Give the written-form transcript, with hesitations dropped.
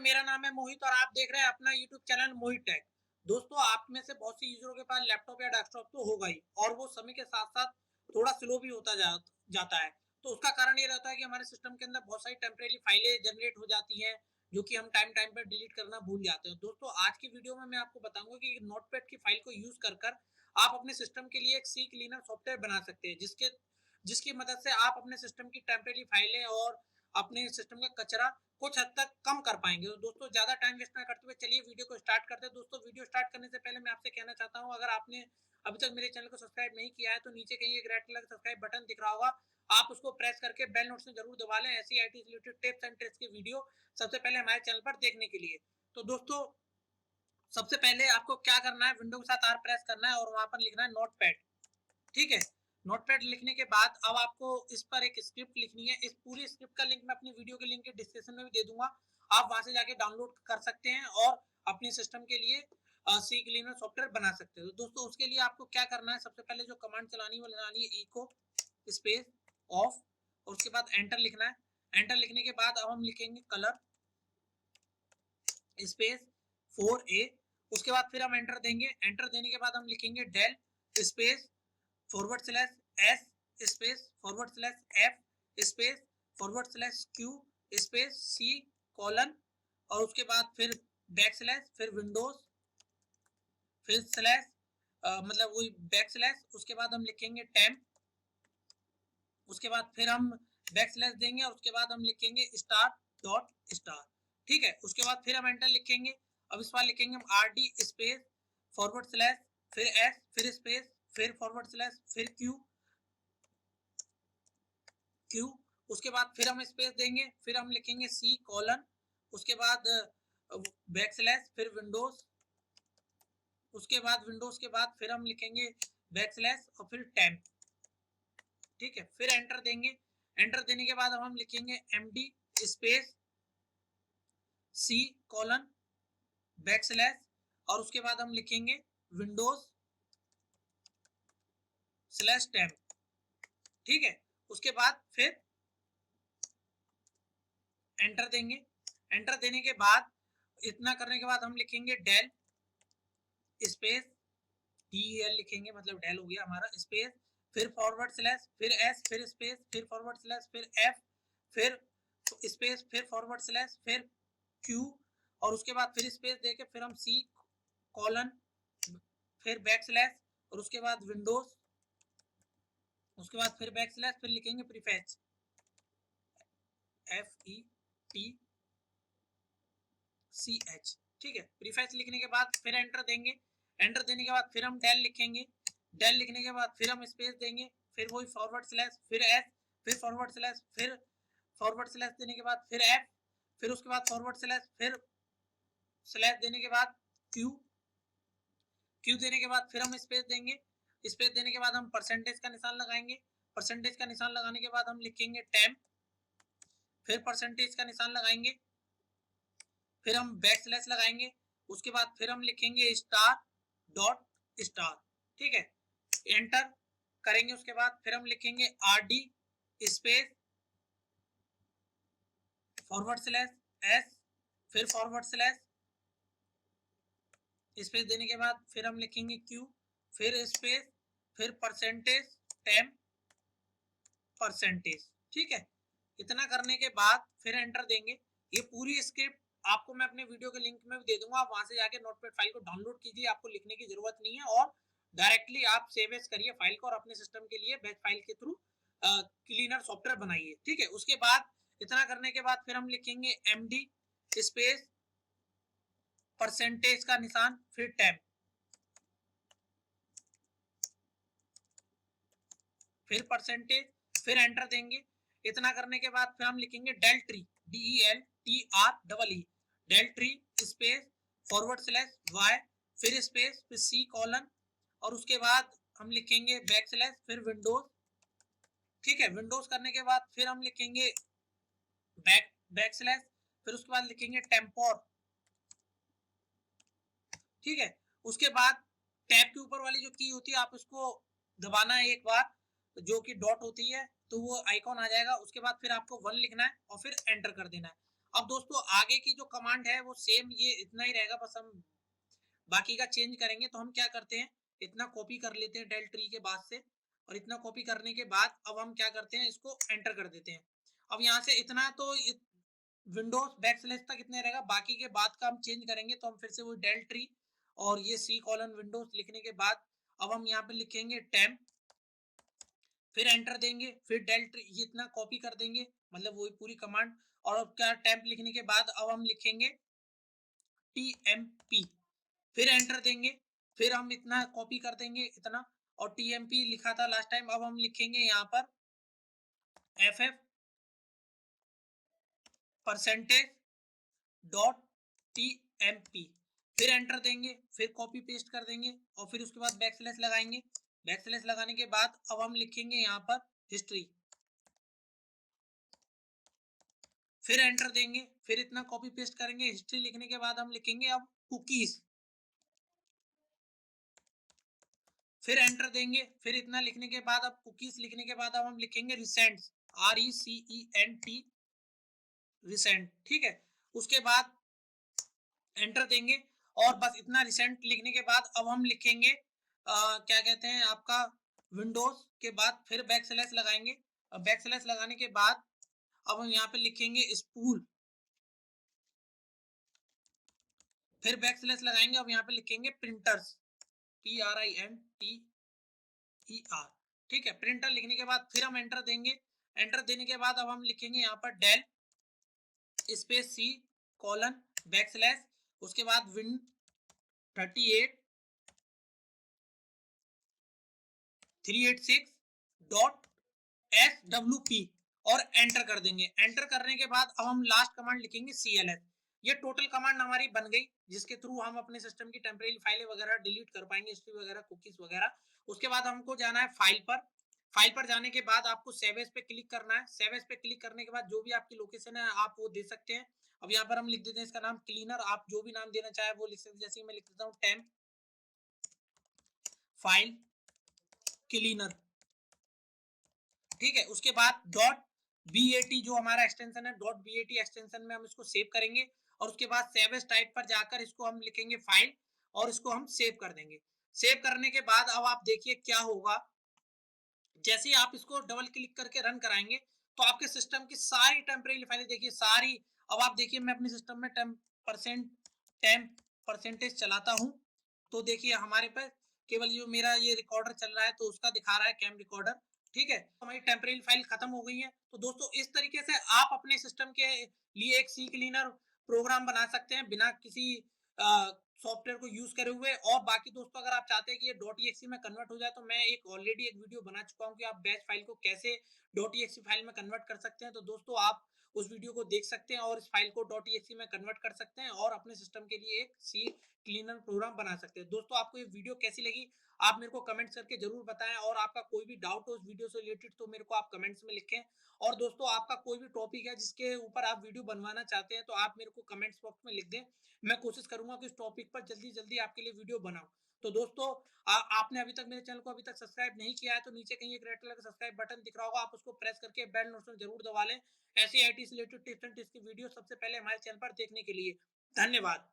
मेरा नाम है मोहित और आप देख रहे हैं अपना यूट्यूब चैनल मोहित टेक। दोस्तों, आप में से बहुत सी यूजरों के पास लैपटॉप या डेस्कटॉप तो होगा ही और वो समय के साथ-साथ थोड़ा स्लो भी होता जाता है। तो उसका कारण ये रहता है कि हमारे सिस्टम के अंदर बहुत सारी टेम्परेरी फाइलें जनरेट हो जाती हैं, जो कि हम टाइम-टाइम पे डिलीट करना भूल जाते हैं। दोस्तों, आज की वीडियो में मैं आपको बताऊँगा कि नोटपैड की फाइल को यूज़ कर आप अपने सिस्टम के लिए एक सी क्लीनर सॉफ्टवेयर बना सकते हैं, जिसकी मदद से आप अपने सिस्टम की टेम्परेरी फाइलें और अपने सिस्टम का कचरा कुछ हद तक कम कर पाएँगे। तो दोस्तों, ज़्यादा टाइम वेस्ट ना करते हुए चलिए वीडियो को स्टार्ट करते हैं। दोस्तों, वीडियो स्टार्ट करने से पहले मैं आपसे कहना चाहता हूँ, अगर आपने अभी तक मेरे चैनल को सब्सक्राइब नहीं किया है तो नीचे कहीं एक रेड कलर का सब्सक्राइब बटन दिख रहा होगा। आप उसको प्रेस करके बेल नोटिफ़िकेशन ज़रूर दबा लें, ऐसी आईटी से रिलेटेड टिप्स एंड ट्रिक्स की वीडियो सबसे पहले हमारे चैनल पर देखने के लिए। तो दोस्तों, सबसे पहले आपको क्या करना है, विंडो के साथ आर प्रेस करना है और वहाँ पर लिखना है नोटपैड। ठीक है? नोटपैड लिखने के बाद अब आपको इस पर एक स्क्रिप्ट लिखनी है। इस पूरी स्क्रिप्ट का लिंक मैं अपनी वीडियो के लिंक के डिस्क्रिप्शन में भी दे दूँगा। आप वहाँ से जाके डाउनलोड कर सकते हैं और अपने सिस्टम के लिए सी क्लीनर सॉफ्टवेयर बना सकते हो। तो दोस्तों, उसके लिए आपको क्या करना है, सबसे पहले जो कमांड चलानी है वो चलानी है echo स्पेस ऑफ और उसके बाद एंटर लिखना है। एंटर लिखने के बाद अब हम लिखेंगे कलर स्पेस 4A। उसके बाद फिर हम एंटर देंगे। एंटर देने के बाद हम लिखेंगे del space forward slash S space forward slash F space forward slash Q space C colon और उसके बाद फिर बैक स्लैश फिर विंडोज फिर स्लैश मतलब वही बैक स्लैश। उसके बाद हम लिखेंगे टेम्प। उसके बाद फिर हम बैक स्लैश देंगे और उसके बाद हम लिखेंगे स्टार डॉट स्टार। ठीक है? उसके बाद फिर हम एंटर लिखेंगे। अब इस बार लिखेंगे हम R D space forward slash फिर एस फिर स्पेस फिर फॉरवर्ड स्लैश फिर क्यू क्यू। उसके बाद फिर हम स्पेस देंगे, फिर हम लिखेंगे सी कॉलन। उसके बाद बैक स्लैश फिर विंडोज। उसके बाद विंडोज के बाद फिर हम लिखेंगे बैक स्लैश और फिर टेम्प। ठीक है? फिर एंटर देंगे। एंटर देने के बाद हम लिखेंगे M D space C colon back slash और उसके बाद हम लिखेंगे विंडोज स्लैश टेम्प। ठीक है? उसके बाद फिर एंटर देंगे। एंटर देने के बाद इतना करने के बाद हम लिखेंगे डेल स्पेस DEL लिखेंगे, मतलब डेल हो गया हमारा, स्पेस फिर फॉरवर्ड स्लैश फिर एस फिर स्पेस फिर फॉरवर्ड स्लैश फिर एफ फिर स्पेस फिर फॉरवर्ड स्लैश फिर क्यू और उसके बाद फिर स्पेस देके फिर हम सी कॉलन फिर बैक स्लैश और उसके बाद विंडोज। उसके बाद फिर बैक स्लैश फिर लिखेंगे प्रीफेच FETCH। ठीक है? प्रीफेच लिखने के बाद फिर एंटर देंगे। एंटर देने के बाद फिर हम डेल लिखेंगे। डेल लिखने के बाद फिर हम स्पेस देंगे, फिर वही फॉरवर्ड स्लैश फिर एस फिर फॉरवर्ड स्लैश फिर फॉरवर्ड स्लैश देने के बाद फिर एफ फिर उसके बाद फॉरवर्ड स्लैश फिर स्लैश देने के बाद क्यू क्यू देने के बाद फिर हम स्पेस देंगे। स्पेस देने के बाद हम परसेंटेज का निशान लगाएंगे। परसेंटेज का निशान लगाने के बाद हम लिखेंगे टेम्प फिर परसेंटेज का निशान लगाएंगे फिर हम बैक स्लैश लगाएंगे। उसके बाद फिर हम लिखेंगे स्टार डॉट स्टार। ठीक है? एंटर करेंगे। उसके बाद फिर हम लिखेंगे R D space forward slash S फिर फॉरवर्ड स्लैश स्पेस देने के बाद फिर हम लिखेंगे क्यू फिर स्पेस फिर परसेंटेज टेम्प परसेंटेज। ठीक है? इतना करने के बाद फिर एंटर देंगे। ये पूरी स्क्रिप्ट आपको मैं अपने वीडियो के लिंक में भी दे दूंगा, आप वहां से जाके नोटपैड फाइल को डाउनलोड कीजिए, आपको लिखने की जरूरत नहीं है और डायरेक्टली आप सेव एज करिए फाइल को और अपने सिस्टम के लिए बैच फाइल के थ्रू क्लीनर सॉफ्टवेयर बनाइए। ठीक है? उसके बाद इतना करने के बाद फिर हम लिखेंगे एम डी स्पेस परसेंटेज का निशान फिर टैब फिर परसेंटेज फिर एंटर देंगे। इतना करने के बाद फिर हम लिखेंगे del tree DELTREE del tree space forward slash Y फिर स्पेस फिर सी कॉलन और उसके बाद हम लिखेंगे बैक स्लैश फिर विंडोज। ठीक है? विंडोज करने के बाद फिर हम लिखेंगे बैक स्लैश फिर उसके बाद लिखेंगे टेम्पोर। ठीक है? उसके बाद टैब के ऊपर वाली जो की होती है आप उसको दबाना है एक बार, जो कि डॉट होती है, तो वो आइकॉन आ जाएगा। उसके बाद फिर आपको 1 लिखना है और फिर एंटर कर देना है। अब दोस्तों आगे की जो कमांड है वो सेम ये इतना ही रहेगा, बस हम बाकी का चेंज करेंगे। तो हम क्या करते हैं, इतना कॉपी कर लेते हैं डेल ट्री के बाद से, और इतना कॉपी करने के बाद अब हम क्या करते हैं, इसको एंटर कर देते हैं। अब यहाँ से इतना तो विंडोज बैक स्लैश तक इतने रहेगा, बाकी के बाद का हम चेंज करेंगे। तो हम फिर से वो डेल ट्री और ये सी कॉलन विंडोज लिखने के बाद अब हम यहाँ पे लिखेंगे टेम्प, फिर एंटर देंगे, फिर डेल ट्री ये इतना कॉपी कर देंगे, मतलब वही पूरी कमांड। और अब क्या, टेम्प लिखने के बाद अब हम लिखेंगे टीएमपी, फिर एंटर देंगे, फिर हम इतना कॉपी कर देंगे इतना, और टीएमपी लिखा था लास्ट टाइम, अब हम लिखेंगे यहाँ पर एफएफ परसेंटेज डॉट टीएमपी, फिर एंटर देंगे, फिर कॉपी पेस्ट कर देंगे, और फिर उसके बाद बैक स्लैश लगाएंगे। बैक स्लैश लगाने के बाद अब हम लिखेंगे यहाँ पर हिस्ट्री, फिर एंटर देंगे, फिर इतना कॉपी पेस्ट करेंगे। हिस्ट्री लिखने के बाद हम लिखेंगे अब कुकीज, फिर एंटर देंगे, फिर इतना लिखने के बाद अब कुकीज लिखने के बाद अब हम लिखेंगे रिसेंट, RECENT, रिसेंट, ठीक है। उसके बाद एंटर देंगे, और बस इतना रिसेंट लिखने के बाद अब हम लिखेंगे क्या कहते हैं आपका विंडोज के बाद फिर बैक स्लैश लगाएंगे। बैक स्लैश लगाने के बाद अब हम यहाँ पे लिखेंगे स्पूल, फिर बैक स्लैश लगाएंगे, अब यहाँ पे लिखेंगे प्रिंटर्स, PRINTER, ठीक है। प्रिंटर लिखने के बाद फिर हम एंटर देंगे। एंटर देने के बाद अब हम लिखेंगे यहाँ पर del space C colon back slash, उसके बाद विन 38 386 डॉट SWP, और एंटर कर देंगे। एंटर करने के बाद अब हम लास्ट कमांड लिखेंगे CLS। ये टोटल कमांड हमारी बन गई, जिसके थ्रू हम अपने सिस्टम की टेम्परेरी फाइलें वगैरह डिलीट कर पाएंगे, हिस्ट्री वगैरह, कुकीज वगैरह। उसके बाद हमको जाना है फाइल पर। फाइल पर जाने के बाद आपको सेव एज पे क्लिक करना है। सेव एज पे क्लिक करने के बाद जो भी आपकी लोकेशन है आप वो दे सकते हैं। अब यहाँ पर हम लिख देते हैं इसका नाम क्लीनर, आप जो भी नाम देना चाहे वो लिख सकते हैं। जैसे मैं लिख देता हूँ टेम्प फाइल क्लीनर, ठीक है। उसके बाद डॉट BAT जो हमारा एक्सटेंशन है, डॉट BAT एक्सटेंशन में हम इसको सेव करेंगे, और उसके बाद सेव एज टाइप पर जाकर इसको हम लिखेंगे फाइल, और इसको हम सेव कर देंगे। सेव करने के बाद अब आप देखिए क्या होगा, जैसे ही आप इसको डबल क्लिक करके रन कराएंगे तो आपके सिस्टम की सारी टेम्परेरी फाइलें देखिए सारी। अब आप देखिए मैं अपने सिस्टम में टेम्प परसेंटेज चलाता हूं, तो देखिए हमारे पास केवल जो मेरा ये रिकॉर्डर चल रहा है तो उसका दिखा रहा है कैम रिकॉर्डर, ठीक है। हमारी टेम्परेरी फाइल खत्म हो गई है। तो दोस्तों इस तरीके से आप अपने सिस्टम के लिए एक सी क्लीनर प्रोग्राम बना सकते हैं बिना किसी सॉफ्टवेयर को यूज करे हुए। और बाकी दोस्तों अगर आप चाहते हैं कि ये .exe में कन्वर्ट हो जाए, तो मैं एक ऑलरेडी एक वीडियो बना चुका हूं कि आप बैच फाइल को कैसे .exe फाइल में कन्वर्ट कर सकते हैं। तो दोस्तों आप उस वीडियो को देख सकते हैं और इस फाइल को .exe में कन्वर्ट कर सकते हैं और अपने सिस्टम के लिए एक सी क्लीनर प्रोग्राम बना सकते हैं। दोस्तों आपको ये वीडियो कैसी लगी आप मेरे को कमेंट्स करके जरूर बताएं, और आपका कोई भी डाउट हो इस वीडियो से रिलेटेड तो मेरे को आप कमेंट्स में लिखें। और दोस्तों आपका कोई भी टॉपिक है जिसके ऊपर आप वीडियो बनवाना चाहते हैं तो आप मेरे को कमेंट्स बॉक्स में लिख दें, मैं कोशिश करूंगा कि इस टॉपिक पर जल्दी जल्दी आपके लिए वीडियो बनाऊं। तो दोस्तों आपने अभी तक मेरे चैनल को अभी तक सब्सक्राइब नहीं किया है तो नीचे कहीं एक रेड कलर का सब्सक्राइब बटन दिख रहा होगा, आप उसको प्रेस करके बेल नोटिफिकेशन जरूर दबा लें ऐसे IT से रिलेटेड टिप्स एंड ट्रिक्स की वीडियो सबसे पहले हमारे चैनल पर देखने के लिए। धन्यवाद।